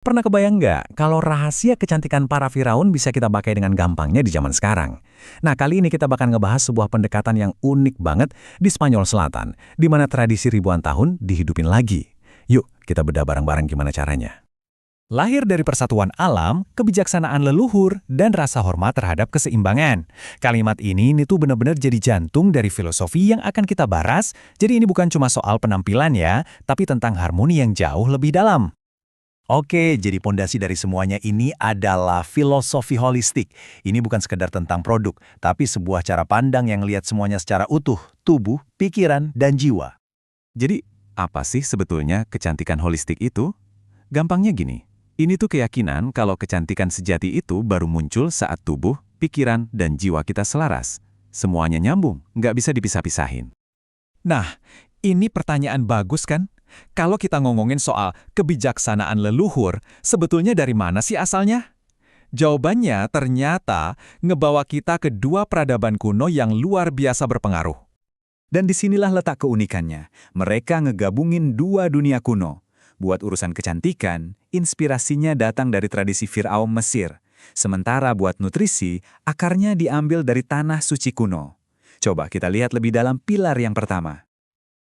Pernah kebayang nggak kalau rahasia kecantikan para Firaun bisa kita pakai dengan gampangnya di zaman sekarang? Nah, kali ini kita bakal ngebahas sebuah pendekatan yang unik banget di Spanyol Selatan, di mana tradisi ribuan tahun dihidupin lagi. Yuk, kita bedah bareng-bareng gimana caranya. Lahir dari persatuan alam, kebijaksanaan leluhur, dan rasa hormat terhadap keseimbangan. Kalimat ini tuh benar-benar jadi jantung dari filosofi yang akan kita bahas. Jadi ini bukan cuma soal penampilan ya, tapi tentang harmoni yang jauh lebih dalam. Oke, jadi pondasi dari semuanya ini adalah filosofi holistik. Ini bukan sekedar tentang produk, tapi sebuah cara pandang yang lihat semuanya secara utuh, tubuh, pikiran, dan jiwa. Jadi, apa sih sebetulnya kecantikan holistik itu? Gampangnya gini, ini tuh keyakinan kalau kecantikan sejati itu baru muncul saat tubuh, pikiran, dan jiwa kita selaras. Semuanya nyambung, nggak bisa dipisah-pisahin. Nah, ini pertanyaan bagus kan? Kalau kita ngomongin soal kebijaksanaan leluhur, sebetulnya dari mana sih asalnya? Jawabannya ternyata ngebawa kita ke dua peradaban kuno yang luar biasa berpengaruh. Dan disinilah letak keunikannya. Mereka ngegabungin dua dunia kuno. Buat urusan kecantikan, inspirasinya datang dari tradisi Firaun Mesir. Sementara buat nutrisi, akarnya diambil dari tanah suci kuno. Coba kita lihat lebih dalam pilar yang pertama.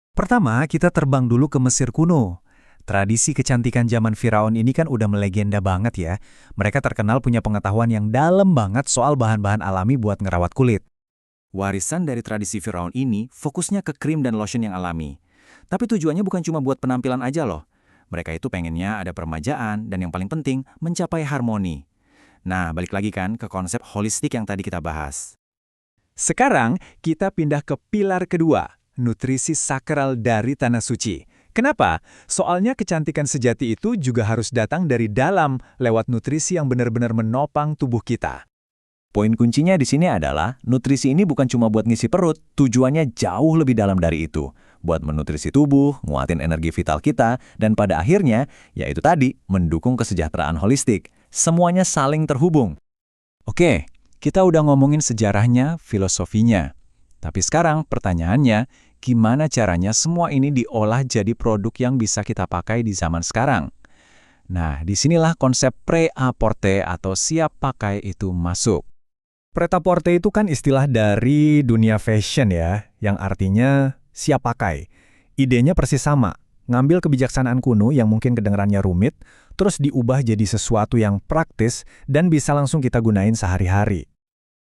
Pertama, kita terbang dulu ke Mesir kuno. Tradisi kecantikan zaman Firaun ini kan udah melegenda banget ya. Mereka terkenal punya pengetahuan yang dalam banget soal bahan-bahan alami buat ngerawat kulit. Warisan dari tradisi Firaun ini fokusnya ke krim dan lotion yang alami. Tapi tujuannya bukan cuma buat penampilan aja loh. Mereka itu pengennya ada permajaan dan yang paling penting mencapai harmoni. Nah, balik lagi kan ke konsep holistik yang tadi kita bahas. Sekarang kita pindah ke pilar kedua. Nutrisi sakral dari tanah suci. Kenapa? Soalnya kecantikan sejati itu juga harus datang dari dalam lewat nutrisi yang benar-benar menopang tubuh kita. Poin kuncinya di sini adalah nutrisi ini bukan cuma buat ngisi perut, tujuannya jauh lebih dalam dari itu. Buat menutrisi tubuh, nguatin energi vital kita, dan pada akhirnya, yaitu tadi, mendukung kesejahteraan holistik. Semuanya saling terhubung. Oke, kita udah ngomongin sejarahnya, filosofinya. Tapi sekarang pertanyaannya, gimana caranya semua ini diolah jadi produk yang bisa kita pakai di zaman sekarang? Nah, disinilah konsep pre-à-porter atau siap pakai itu masuk. Pret-à-porter itu kan istilah dari dunia fashion ya, yang artinya siap pakai. Idenya persis sama, ngambil kebijaksanaan kuno yang mungkin kedengarannya rumit, terus diubah jadi sesuatu yang praktis dan bisa langsung kita gunain sehari-hari.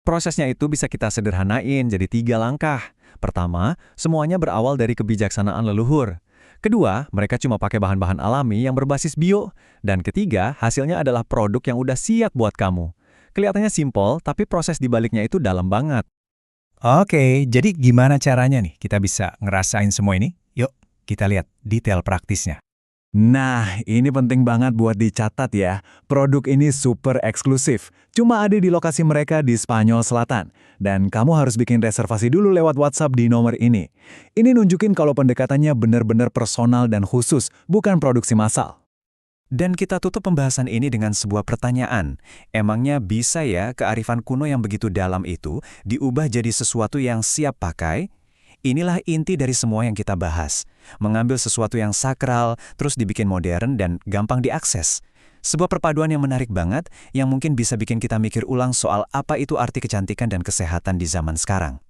Prosesnya itu bisa kita sederhanain jadi 3 langkah. Pertama, semuanya berawal dari kebijaksanaan leluhur. Kedua, mereka cuma pakai bahan-bahan alami yang berbasis bio. Dan ketiga, hasilnya adalah produk yang udah siap buat kamu. Kelihatannya simpel, tapi proses dibaliknya itu dalam banget. Oke, jadi gimana caranya nih kita bisa ngerasain semua ini? Yuk, kita lihat detail praktisnya. Nah, ini penting banget buat dicatat ya. Produk ini super eksklusif. Cuma ada di lokasi mereka di Spanyol Selatan. Dan kamu harus bikin reservasi dulu lewat WhatsApp di nomor ini. Ini nunjukin kalau pendekatannya benar-benar personal dan khusus, bukan produksi massal. Dan kita tutup pembahasan ini dengan sebuah pertanyaan. Emangnya bisa ya kearifan kuno yang begitu dalam itu diubah jadi sesuatu yang siap pakai? Inilah inti dari semua yang kita bahas. Mengambil sesuatu yang sakral, terus dibikin modern dan gampang diakses. Sebuah perpaduan yang menarik banget, yang mungkin bisa bikin kita mikir ulang soal apa itu arti kecantikan dan kesehatan di zaman sekarang.